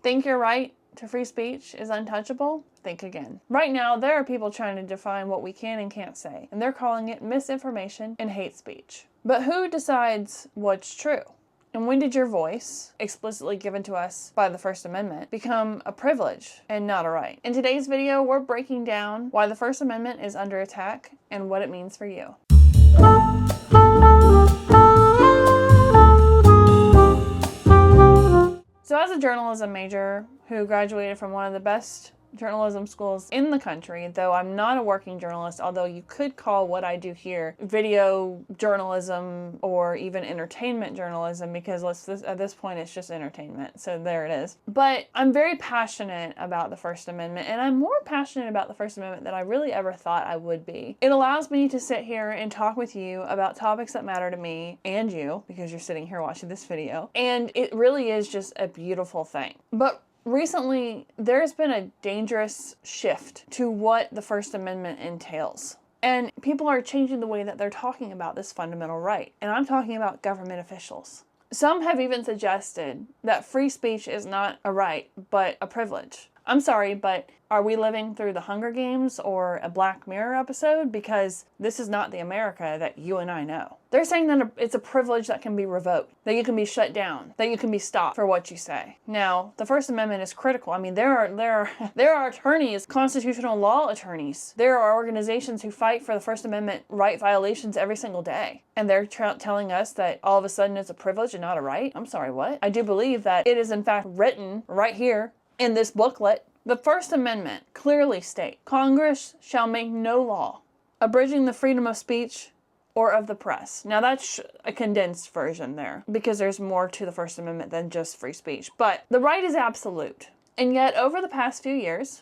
Think your right to free speech is untouchable? Think again. Right now, there are people trying to define what we can and can't say, and they're calling it misinformation and hate speech. But who decides what's true? And when did your voice, explicitly given to us by the First Amendment, become a privilege and not a right? In today's video, we're breaking down why the First Amendment is under attack and what it means for you. So as a journalism major who graduated from one of the best journalism schools in the country, though I'm not a working journalist, although you could call what I do here video journalism or even entertainment journalism, because at this point it's just entertainment, so there it is. But I'm very passionate about the First Amendment, and I'm more passionate about the First Amendment than I really ever thought I would be. It allows me to sit here and talk with you about topics that matter to me and you, because you're sitting here watching this video, and it really is just a beautiful thing. But recently, there's been a dangerous shift to what the First Amendment entails. And people are changing the way that they're talking about this fundamental right. And I'm talking about government officials. Some have even suggested that free speech is not a right, but a privilege. I'm sorry, but are we living through the Hunger Games or a Black Mirror episode? Because this is not the America that you and I know. They're saying that it's a privilege that can be revoked, that you can be shut down, that you can be stopped for what you say. Now, the First Amendment is critical. I mean, there are attorneys, constitutional law attorneys. There are organizations who fight for the First Amendment right violations every single day. And they're telling us that all of a sudden it's a privilege and not a right? I'm sorry, what? I do believe that it is in fact written right here in this booklet. The First Amendment clearly states, Congress shall make no law abridging the freedom of speech or of the press. Now that's a condensed version there, because there's more to the First Amendment than just free speech. But the right is absolute. And yet over the past few years,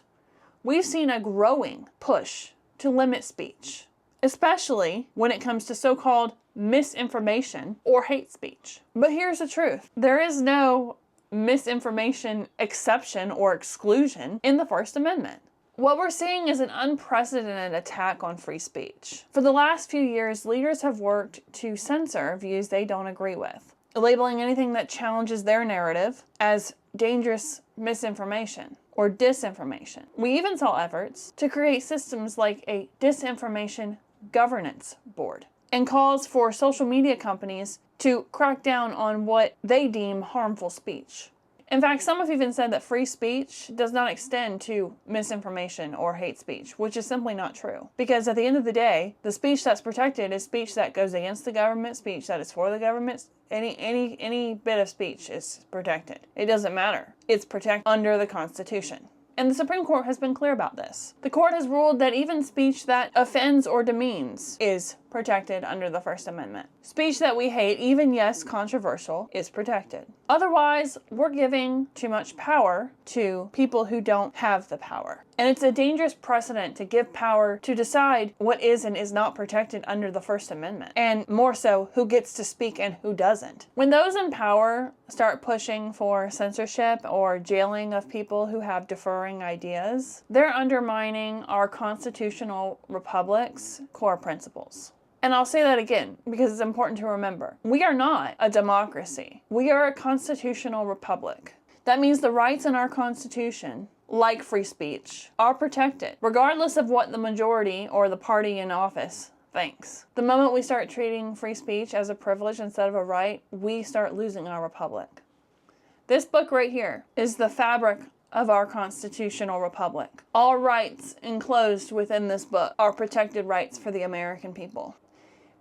we've seen a growing push to limit speech, especially when it comes to so-called misinformation or hate speech. But here's the truth. There is no misinformation exception or exclusion in the First Amendment. What we're seeing is an unprecedented attack on free speech. For the last few years, leaders have worked to censor views they don't agree with, labeling anything that challenges their narrative as dangerous misinformation or disinformation. We even saw efforts to create systems like a disinformation governance board and calls for social media companies to crack down on what they deem harmful speech. In fact, some have even said that free speech does not extend to misinformation or hate speech, which is simply not true. Because at the end of the day, the speech that's protected is speech that goes against the government, speech that is for the government. Any bit of speech is protected. It doesn't matter. It's protected under the Constitution. And the Supreme Court has been clear about this. The court has ruled that even speech that offends or demeans is protected under the First Amendment. Speech that we hate, even yes, controversial, is protected. Otherwise, we're giving too much power to people who don't have the power. And it's a dangerous precedent to give power to decide what is and is not protected under the First Amendment. And more so, who gets to speak and who doesn't. When those in power start pushing for censorship or jailing of people who have differing ideas, they're undermining our constitutional republic's core principles. And I'll say that again, because it's important to remember. We are not a democracy. We are a constitutional republic. That means the rights in our Constitution, like free speech, are protected, regardless of what the majority or the party in office thinks. The moment we start treating free speech as a privilege instead of a right, we start losing our republic. This book right here is the fabric of our constitutional republic. All rights enclosed within this book are protected rights for the American people.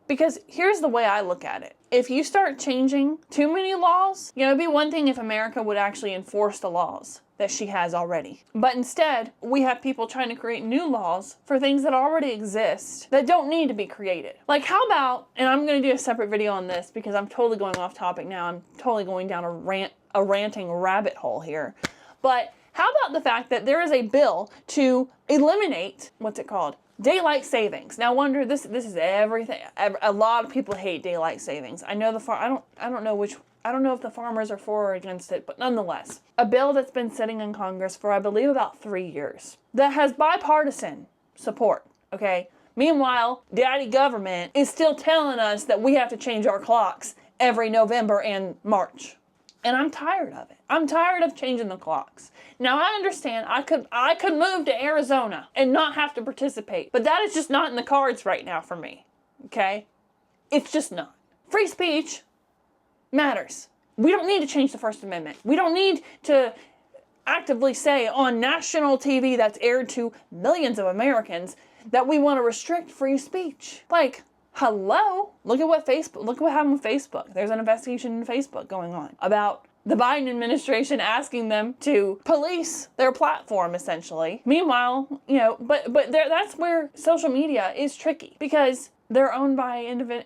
Because here's the way I look at it. If you start changing too many laws, it'd be one thing if America would actually enforce the laws that she has already. But instead, we have people trying to create new laws for things that already exist that don't need to be created. Like how about, and I'm going to do a separate video on this because I'm totally going off topic now. I'm totally going down a ranting rabbit hole here. But how about the fact that there is a bill to eliminate, daylight savings. Now, wonder this is everything. A lot of people hate daylight savings. I know I don't know if the farmers are for or against it, but nonetheless, a bill that's been sitting in Congress for I believe about 3 years that has bipartisan support. Okay. Meanwhile, Daddy Government is still telling us that we have to change our clocks every November and March. And I'm tired of it. I'm tired of changing the clocks. Now I understand I could move to Arizona and not have to participate, but that is just not in the cards right now for me. Okay? It's just not. Free speech matters. We don't need to change the First Amendment. We don't need to actively say on national TV that's aired to millions of Americans that we want to restrict free speech. Like, hello? Look what happened with Facebook. There's an investigation in Facebook going on about the Biden administration asking them to police their platform, essentially. Meanwhile, but that's where social media is tricky, because they're owned by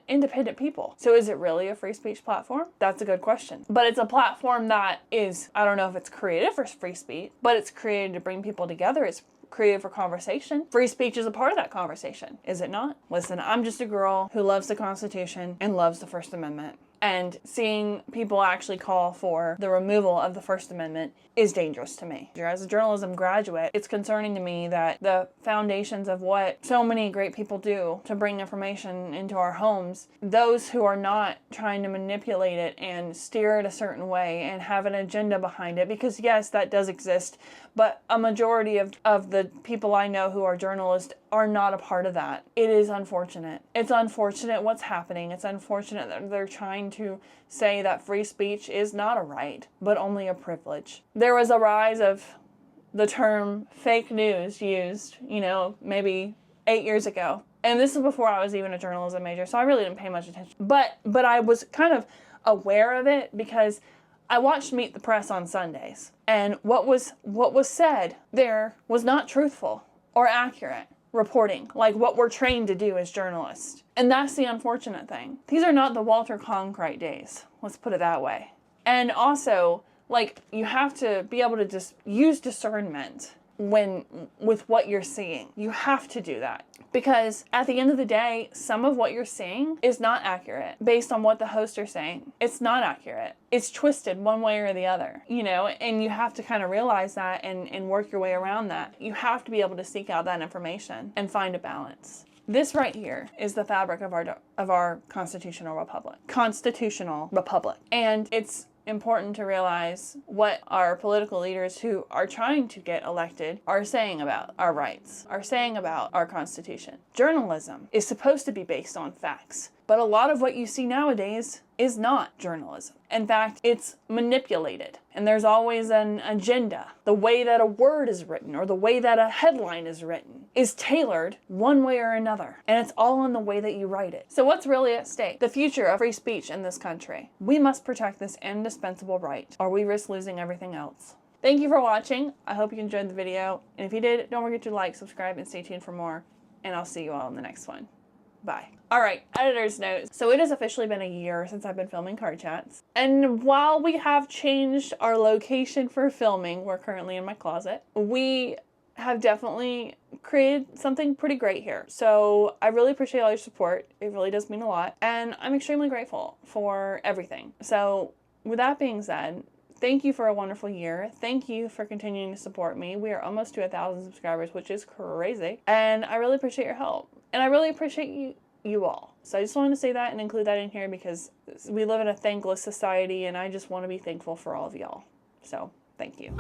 independent people. So is it really a free speech platform? That's a good question. But it's a platform that is, I don't know if it's created for free speech, but it's created to bring people together. It's created for conversation. Free speech is a part of that conversation, is it not? Listen, I'm just a girl who loves the Constitution and loves the First Amendment. And seeing people actually call for the removal of the First Amendment is dangerous to me. As a journalism graduate, it's concerning to me that the foundations of what so many great people do to bring information into our homes, those who are not trying to manipulate it and steer it a certain way and have an agenda behind it, because yes, that does exist, but a majority of the people I know who are journalists are not a part of that. It is unfortunate. It's unfortunate what's happening. It's unfortunate that they're trying to say that free speech is not a right, but only a privilege. There was a rise of the term fake news used, maybe 8 years ago. And this is before I was even a journalism major, so I really didn't pay much attention. But I was kind of aware of it because I watched Meet the Press on Sundays. And what was said there was not truthful or accurate reporting, like what we're trained to do as journalists. And that's the unfortunate thing. These are not the Walter Cronkite days. Let's put it that way. And also, you have to be able to just use discernment with what you're seeing. You have to do that. Because at the end of the day, some of what you're seeing is not accurate based on what the hosts are saying. It's not accurate. It's twisted one way or the other, and you have to kind of realize that and work your way around that. You have to be able to seek out that information and find a balance. This right here is the fabric of our constitutional republic. And it's important to realize what our political leaders who are trying to get elected are saying about our rights, are saying about our Constitution. Journalism is supposed to be based on facts, but a lot of what you see nowadays is not journalism. In fact, it's manipulated, and there's always an agenda. The way that a word is written or the way that a headline is written is tailored one way or another, and it's all in the way that you write it. So what's really at stake? The future of free speech in this country. We must protect this indispensable right, or we risk losing everything else. Thank you for watching. I hope you enjoyed the video, and if you did, don't forget to like, subscribe, and stay tuned for more, and I'll see you all in the next one. Bye. Alright, editor's notes. So it has officially been a year since I've been filming Card Chats. And while we have changed our location for filming, we're currently in my closet, we have definitely created something pretty great here. So I really appreciate all your support. It really does mean a lot. And I'm extremely grateful for everything. So with that being said, thank you for a wonderful year. Thank you for continuing to support me. We are almost to 1,000 subscribers, which is crazy. And I really appreciate your help. And I really appreciate you all. So I just wanted to say that and include that in here because we live in a thankless society and I just want to be thankful for all of y'all. So, thank you.